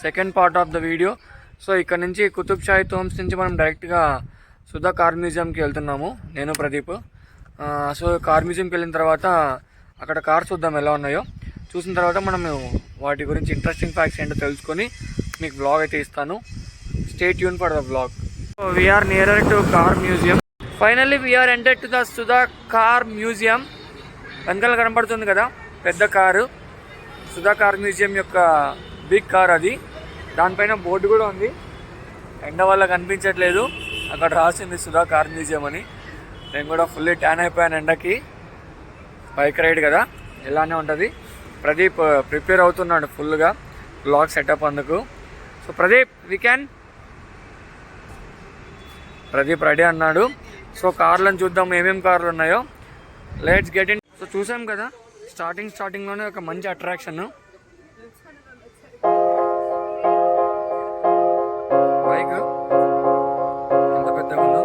Second part of the video. So ఇక్కడ నుంచి Qutub Shahi tombs నుంచి మనం డైరెక్ట్గా సుధా కార్ మ్యూజియంకి వెళ్తున్నాము, నేను ప్రదీప్. సో కార్ మ్యూజియంకి వెళ్ళిన తర్వాత అక్కడ కార్ చూద్దాం ఎలా ఉన్నాయో. చూసిన తర్వాత మనము వాటి గురించి ఇంట్రెస్టింగ్ ఫ్యాక్ట్స్ ఏంటో తెలుసుకొని మీకు వ్లాగ్ అయితే ఇస్తాను. Stay tune for the vlog. So we're nearer to car museum. Finally we're entered to the Sudha car museum. వెనకాల కనబడుతుంది కదా పెద్ద కారు, సుధా కార్ మ్యూజియం యొక్క బిగ్ కార్ అది. దానిపైన బోర్డు కూడా ఉంది, ఎండ వల్ల కనిపించట్లేదు. అక్కడ రాసింది సుధా కార్ మ్యూజియం అని. నేను కూడా ఫుల్లీ ట్యాన్ అయిపోయాను ఎండకి. బైక్ రైడ్ కదా, ఇలానే ఉంటుంది. ప్రదీప్ ప్రిపేర్ అవుతున్నాడు ఫుల్గా బ్లాగ్ సెటప్ అందుకు. సో ప్రదీప్ రెడీ అన్నాడు. సో కార్లను చూద్దాం ఏమేమి కార్లు ఉన్నాయో. Let's get in. సో చూసాం కదా స్టార్టింగ్లోనే ఒక మంచి అట్రాక్షన్, బైక్ ఎంత పెద్దగా ఉందో.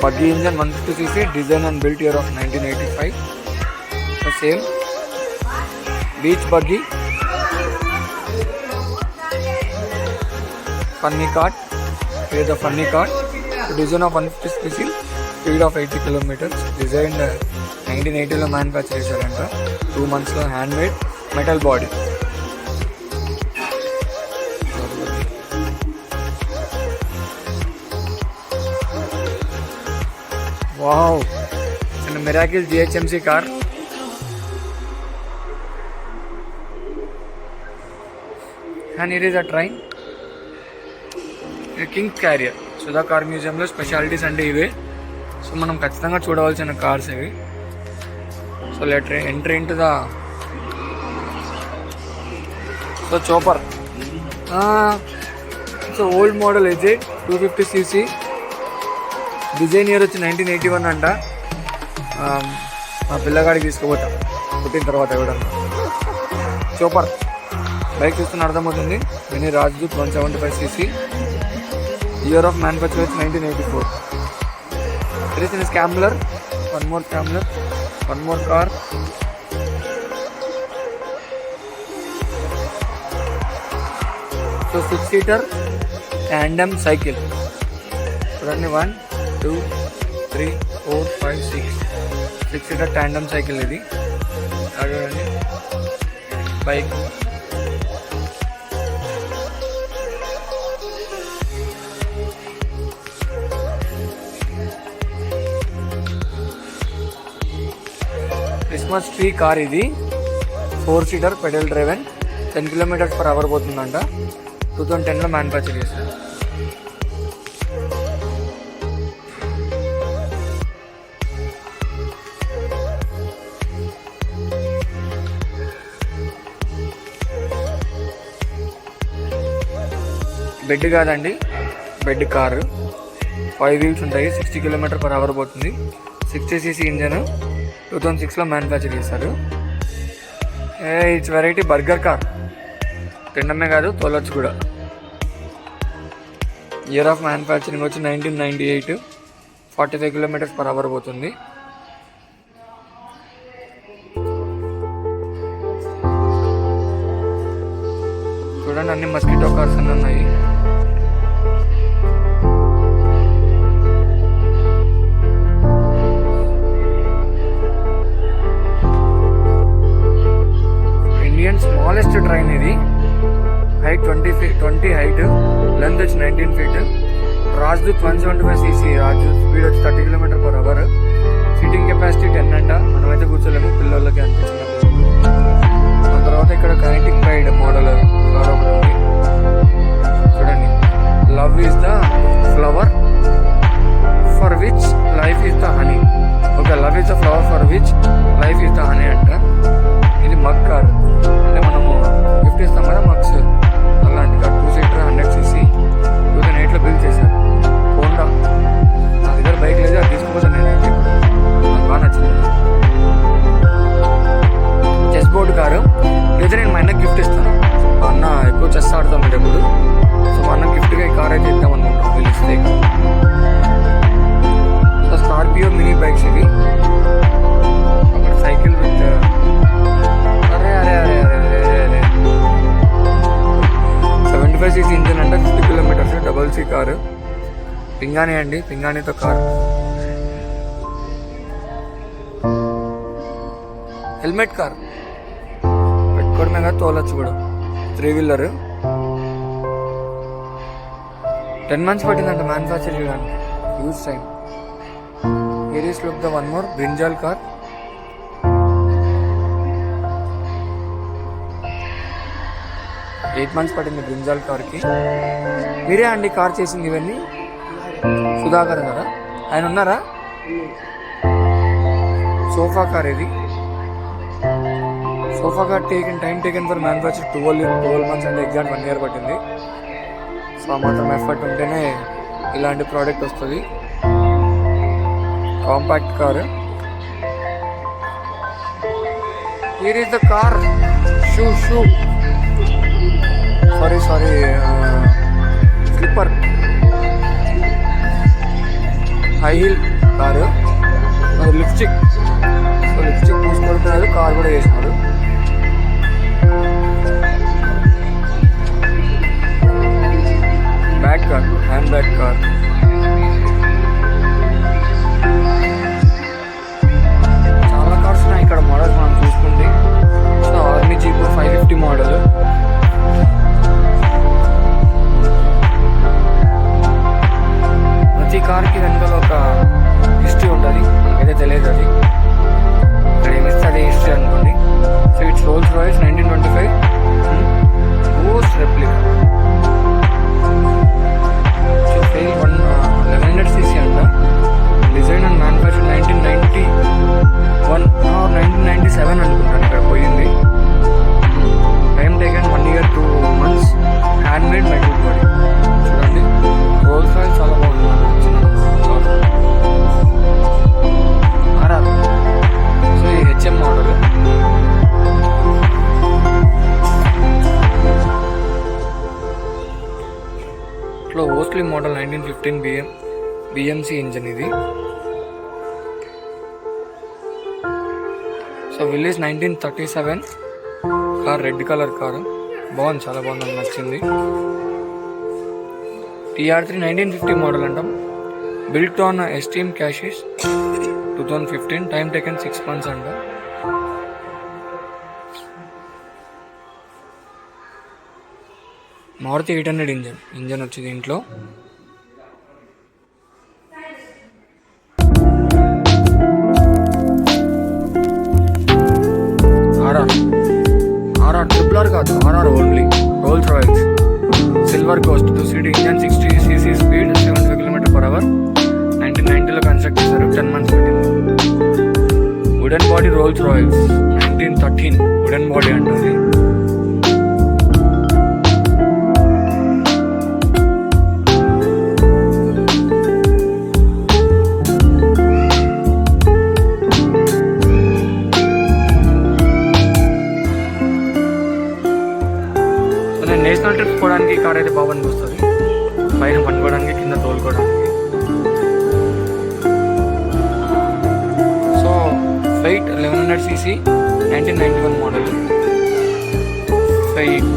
Buggy engine 150cc, design and built year of 1985. The same beach buggy, funny cart. Here is the funny cart. Design of 150cc, speed of 80 kilometers. Designed 1980 lo manufactured anta. 2 months lo handmade, metal body. Wow, and a Miracle GHMC car. And here is a train. A King Carrier. Sudha Car Museum lo specialities ante ive. So manam kachithanga chudavalsina cars ivi. So let's enter into the chopper. It's an old model, is it? 250cc. Design year వచ్చి 1981 అంట. మా పిల్లగాడికి తీసుకుపోతా పుట్టిన తర్వాత కూడా. Super bike చూస్తున్న అర్థమవుతుంది. Mini Rajdoot 175cc. Year of manufacture వచ్చి 1984. There is a Scrambler one more traveler, one more car. So 6-seater tandem cycle. చూడండి 1 2 3 4 5 6 6-seater tandem cycle ఇది. చూడండి బైక్. క్రిస్మస్ ట్రీ కార్ ఇది. 4-seater పెడల్ డ్రైవెన్, 10 km/h పోతుందంట. 2010లో manufacture చేశారు. Bed కాదండి, bed car. 5 wheels ఉంటాయి, 60 km/h పోతుంది. 60cc ఇంజన్, 2006లో మ్యానుఫ్యాక్చర్ చేశారు. It's variety burger car. తినడమే కాదు, తోలొచ్చు కూడా. ఇయర్ ఆఫ్ మ్యానుఫ్యాక్చరింగ్ వచ్చి 1998. 45 km/h పోతుంది. చూడండి అన్ని మస్కిటో కార్స్ అన్నీ ఉన్నాయి. ఇండియన్ స్మాలెస్ట్ ట్రైన్ ఇది. హైట్ 20 హైట్, లెంత్ వచ్చి 19 feet. Rajdoot 175cc. Rajdoot speed వచ్చి 30 km/h. సీటింగ్ కెపాసిటీ 10 అంట. మనమైతే కూర్చోలేము, పిల్లలకి అంతే, చిన్న పిల్లలు. ఆ తర్వాత ఇక్కడ కైనెటిక్ రైడ్ మోడల్ కార్ ఒకటి ఉంది. చూడండి, love is the flower for which life is the honey. Okay, love is the flower for which life is the honey అంట. ఇది మగ్ కార్, అంటే మనము గిఫ్ట్ ఇస్తాం కదా మగ్స్, అలాంటి కార్. 2-seater 100cc. 2008లో బిల్డ్ చేశారు. హోండా. నా దగ్గర బైక్ లేదు, అది తీసుకుపోతాను నేను. నాకు బాగా నచ్చింది. Chess board car. లేదా నేను మా అన్నకి గిఫ్ట్ ఇస్తాను. మా అన్న ఎక్కువ చెస్ ఆడతాం ఎప్పుడు. సో మా అన్న గిఫ్ట్గా ఈ కార్ అయితే ఇద్దాం అనుకుంటాం పిలిస్తే. సో స్కార్పియో మినీ బైక్స్ ఇవి. అక్కడ సైకిల్ విత్ అరే 75cc ఇంజన్ అంటే 50 km. డబల్ సీ కారు. పింగాణి అండి, పింగాణితో కారు. Helmet car. పెట్టుకోవడమే కాదు, తోలొచ్చు కూడా. 3-wheeler. 10 months పట్టిందంట మ్యానుఫ్యాక్చర్ చేయడానికి. Huge time. Here is look the one more brinjal car. Eight months పట్టింది బ్రింజాల్ కార్కి. మీరే అండి కార్ చేసింది ఇవన్నీ? సుధాకర్ గారా? ఆయన ఉన్నారా? సోఫా కార్ ఇది. Sofa car taken for manufacture 12 months అంటే ఎగ్జాక్ట్ 1 year పట్టింది. సో మాత్రం ఎఫర్ట్ ఉంటేనే ఇలాంటి ప్రోడక్ట్ వస్తుంది. Compact car. Here is the car. Shoe sorry slipper high heel car. మరి లిప్స్టిక్ పూసుకొడుతున్నారు, కార్ కూడా చేసినారు. Back car, hand bag car. చాలా కార్స్ ఉన్నాయి ఇక్కడ. మోడల్స్ మనం చూసుకుంటే ఆర్మీ జీప్ 550 మోడల్. ప్రతి కార్కి వెనకాల ఒక హిస్టరీ ఉంటుంది, మనకైతే తెలియదు అది. ఇక్కడ ఏమిస్తే అదే హిస్టరీ అనుకోండి. So it's Rolls Royce 1925 ghost replica. So fail 1100cc అంట. డిజైన్ అండ్ మ్యానుఫ్యాక్చర్ 1991 or 1997 అనుకుంటాను ఇక్కడ పోయింది. Time taken 1 year 2 months. Hand made metal body. చూడండి, రోల్స్ రాయిస్ చాలా బాగుంది. సో ఈ హెచ్ఎం మోడల్. ఇట్లా ఓస్లీ మోడల్ 1915 బిఎంసి ఇంజన్ ఇది. So Willys 1937 car, red colour car. బాగుంది, చాలా బాగుంది, నాకు నచ్చింది. TR3 1950 మోడల్ అంటాం. Built on Esteem chassis 2015. Time taken 6 months అంట. మారుతి 800 ఇంజన్ వచ్చి దీంట్లో. ఆర్ఆర్ ట్రిపుల్ ఆర్ కాదు, RR only. Rolls Royals silver coast 2 seat engine, 60cc speed, 75 km/h. 1990లో కన్స్ట్రక్ట్ చేశారు, 10 months పెట్టింది. Wooden body Rolls Royals 1913 wooden body అంటుంది. National trip పోవడానికి car అయితే బాగా అనిపిస్తుంది, పైన పండుకోవడానికి, కింద తోలుకోవడానికి. So Fiat 1100cc 1991 model Fiat.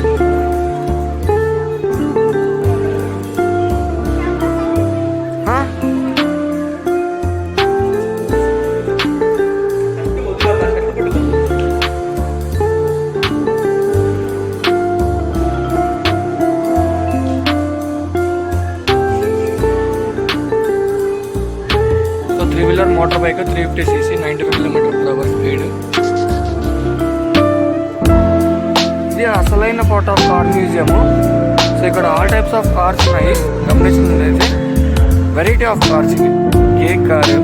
Three wheeler motor bike 350cc 95 km/h speed. ఇది అసలైన part of car museum. So ఇక్కడ ఆల్ టైప్స్ ఆఫ్ కార్స్ ఉన్నాయి, గమనిస్తుంది అయితే. వెరైటీ ఆఫ్ కార్స్, ఇది కేక్ కారు.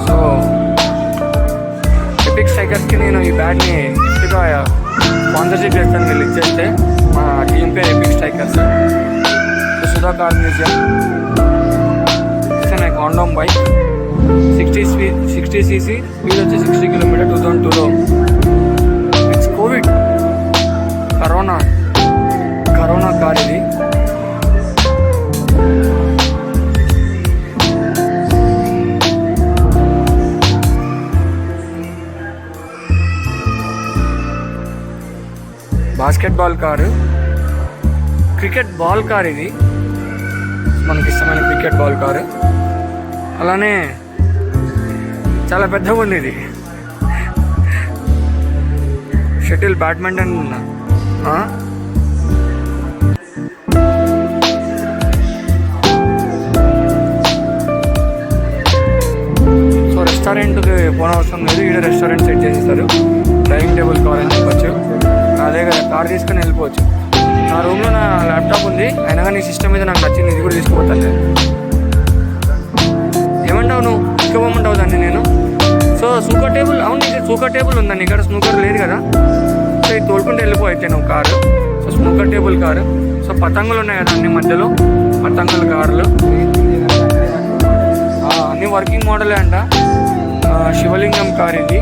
సో ఎపిక్ స్ట్రైకర్స్కి నేను ఈ బ్యాట్ని గిఫ్ట్గా స్పాన్సర్షిప్ చేస్తాను, వీళ్ళు ఇచ్చేస్తే. మా టీం పేరు epic strikers. Sudha car museum. It's an condom bike, 60cc speed వచ్చి 60 km 2002లో. ఇట్స్ కోవిడ్, కరోనా కార్ ఇది. Basketball car, cricket ball car ఇది, మనకి ఇష్టమైన క్రికెట్ బాల్ కారు. అలానే చాలా పెద్దగా ఉంది ఇది, షటిల్ బ్యాడ్మింటన్. సో రెస్టారెంట్కి పోనవసరం లేదు, ఈడ రెస్టారెంట్ సెట్ చేసేస్తారు. డైనింగ్ టేబుల్ కావాలని చెప్పచ్చు, అదే కదా కార్ తీసుకొని వెళ్ళిపోవచ్చు. నా రూమ్లో నా ల్యాప్టాప్ ఉంది, అయినా కానీ సిస్టమ్ మీద నాకు నచ్చింది, ఇది కూడా తీసుకుపోతాను నేను. ఏమంటావు నువ్వు? తీసుకోమంటావు దాన్ని నేను. సో స్నూకర్ టేబుల్, అవును ఇక్కడ స్నూకర్ టేబుల్ ఉందండి, ఇక్కడ స్నూకర్ లేదు కదా. సో ఇది తోలుకుంటే వెళ్ళిపో అయితే నువ్వు car. So snooker table car. So పతంగులు ఉన్నాయి కదా అన్ని మధ్యలో, పతంగుల కార్లు అన్ని వర్కింగ్ మోడలే అంట. శివలింగం కార్ ఇది.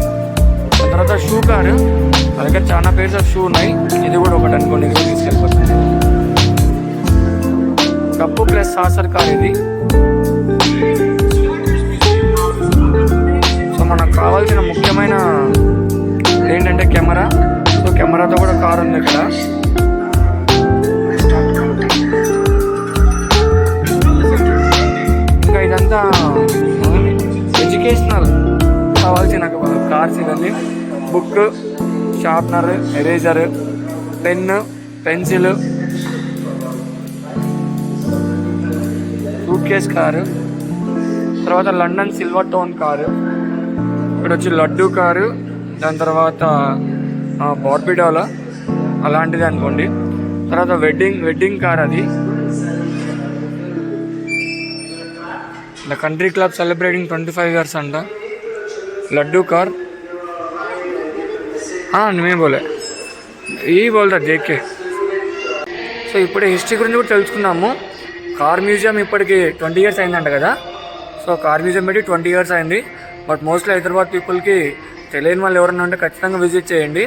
తర్వాత షూ కారు, నా దగ్గర చాలా పేర్స్ ఆఫ్ షూ ఉన్నాయి, ఇది కూడా ఒకటి అనుకోండి, ఇది కూడా తీసుకెళ్ళిపోతుంది. కప్పు ప్లస్ సాసర్ కార్ ఇది. సో మనకు కావాల్సిన ముఖ్యమైన ఏంటంటే కెమెరా. సో కెమెరాతో కూడా కార్ ఉంది ఇక్కడ. ఇంకా ఇదంతా ఎడ్యుకేషనల్ కావాల్సిన కార్స్ ఇవన్నీ. Book, sharpener, eraser, pen, pencil, suit case car. తర్వాత లండన్ సిల్వర్ టోన్ కారు. ఇక్కడ వచ్చి లడ్డు కారు. దాని తర్వాత బార్బిడోలా అలాంటిది అనుకోండి. తర్వాత వెడ్డింగ్ కార్ అది. The country club celebrating 25 years అంట. लड्डू कार, हाँ मैं बोले यही बोल रहा देख के. సో ఇప్పుడే హిస్టరీ గురించి కూడా తెలుసుకున్నాము. కార్ మ్యూజియం ఇప్పటికి 20 years అయిందంట కదా. సో కార్ మ్యూజియం పెట్టి 20 years అయింది. బట్ మోస్ట్లీ హైదరాబాద్ పీపుల్కి తెలియని వాళ్ళు ఎవరైనా ఉంటే ఖచ్చితంగా విజిట్ చేయండి.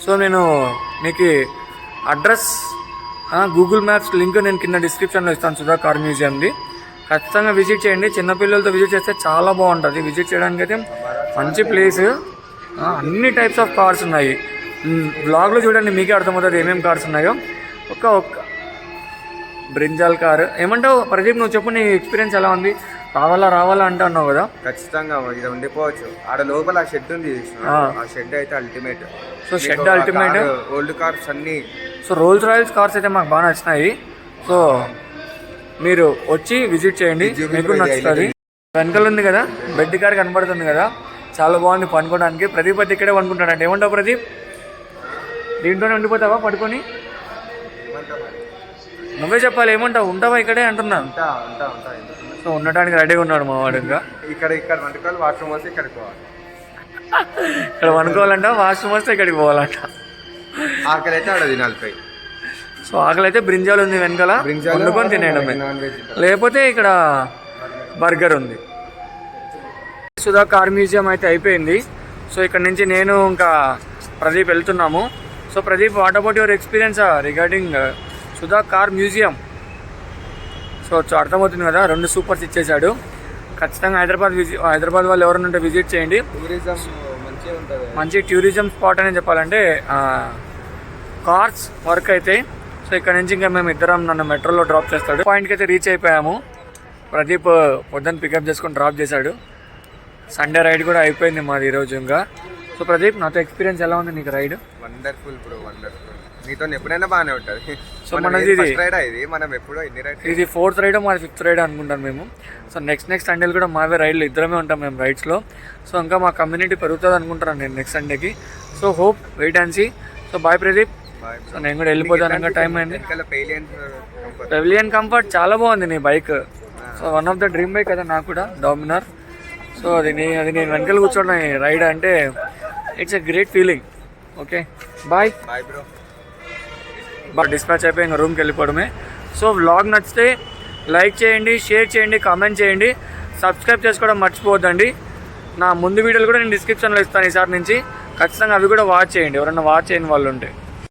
సో నేను మీకు అడ్రస్, గూగుల్ మ్యాప్స్ లింక్ నేను కింద డిస్క్రిప్షన్లో ఇస్తాను సుధా కార్ మ్యూజియంది. ఖచ్చితంగా విజిట్ చేయండి. చిన్నపిల్లలతో విజిట్ చేస్తే చాలా బాగుంటుంది. విజిట్ చేయడానికి అయితే మంచి ప్లేస్. అన్ని టైప్స్ ఆఫ్ కార్స్ ఉన్నాయి. బ్లాగ్లో చూడండి, మీకే అర్థమవుతుంది ఏమేమి కార్స్ ఉన్నాయో. ఒక్క బ్రింజాల్ కారు. ఏమంటావు ప్రదీప్, నువ్వు చెప్పు, నీ ఎక్స్పీరియన్స్ ఎలా ఉంది? రావాలా అంటున్నావు కదా. ఖచ్చితంగా ఇది ఉండిపోవచ్చు. ఆడ లోపల ఆ షెడ్ ఉంది, ఆ షెడ్ అయితే ultimate. So shed ultimate. Old cars అన్ని. సో రోల్స్ రాయల్స్ కార్స్ అయితే మాకు బాగా నచ్చినాయి. సో మీరు వచ్చి విజిట్ చేయండి, మీకు నచ్చుతుంది. వెనకాల ఉంది కదా బెడ్ కార్ కనబడుతుంది కదా, చాలా బాగుంది పనుకోవడానికి. ప్రదీప్ అయితే ఇక్కడే పనుకుంటాడంటే. ఏమంటావు ప్రదీప్? దీంట్లోనే ఉండిపోతావా పడుకొని? నువ్వే చెప్పాలి, ఏమంటావు? ఉంటావా ఇక్కడే అంటున్నా. సో ఉండటానికి రెడీగా ఉన్నాడు మా వాడు. ఇంకా ఇక్కడ వండుకోవాలి, వాష్రూమ్ వస్తే ఇక్కడికి పోవాలి. ఇక్కడ వండుకోవాలంట, వాష్రూమ్ వస్తే ఇక్కడికి పోవాలంట. ఆకలి అయితే ఆడ తినాలి. సో ఆకలి అయితే బ్రింజాల్ ఉంది వెనకాల, వండుకొని తినేయడమే. లేకపోతే ఇక్కడ బర్గర్ ఉంది. సుధా కార్ మ్యూజియం అయితే అయిపోయింది. సో ఇక్కడ నుంచి నేను ఇంకా ప్రదీప్ వెళ్తున్నాము. So Pradeep, what about your experience regarding Sudha car museum? So అర్థమవుతుంది కదా, 2 సూపర్స్ ఇచ్చేసాడు. ఖచ్చితంగా హైదరాబాద్ వాళ్ళు ఎవరైనా ఉంటే విజిట్ చేయండి. మంచి టూరిజం స్పాట్ అని చెప్పాలంటే కార్స్ వర్క్ అయితే. సో ఇక్కడ నుంచి ఇంకా మేము ఇద్దరం నన్ను మెట్రోలో డ్రాప్ చేస్తాడు. పాయింట్కి అయితే రీచ్ అయిపోయాము. ప్రదీప్ పొద్దున్న పికప్ చేసుకొని డ్రాప్ చేశాడు. సండే రైడ్ కూడా అయిపోయింది మాది ఈరోజు. ఇంకా సో ప్రదీప్, నాతో ఎక్స్పీరియన్స్ ఎలా ఉంది నీకు రైడ్? Wonderful bro, wonderful. నీతో ఎప్పుడైనా బాగానే ఉంటుంది. సో మనది ఇది 4th రైడ్, మాది 5th రైడ్ అనుకుంటాను మేము. సో నెక్స్ట్ సండేలు కూడా మావే రైడ్లు, ఇద్దరమే ఉంటాం మేము రైడ్స్లో. సో ఇంకా మా కమ్యూనిటీ పెరుగుతుంది అనుకుంటాను నేను నెక్స్ట్ సండేకి. So hope, wait and see. So bye Pradeep. So నేను కూడా వెళ్ళిపోతాను, ఇంకా టైం అయింది. పెవిలియన్ కంఫర్ట్ చాలా బాగుంది నీ bike. So one of the dream bike కదా నాకు కూడా, డామినార్. సో అది నేను వెనకాల కూర్చోవడం రైడ్ అంటే it's a great feeling. Okay bye bro. బాగా డిస్పాచ్ అయిపోయి ఇంకా రూమ్కి వెళ్ళిపోవడమే. సో వ్లాగ్ నచ్చితే లైక్ చేయండి, షేర్ చేయండి, కామెంట్ చేయండి, సబ్స్క్రైబ్ చేసుకోవడం మర్చిపోవద్దండి. నా ముందు వీడియోలు కూడా నేను డిస్క్రిప్షన్లో ఇస్తాను ఈసారి నుంచి. ఖచ్చితంగా అవి కూడా వాచ్ చేయండి, ఎవరైనా వాచ్ చేయని వాళ్ళు ఉంటే.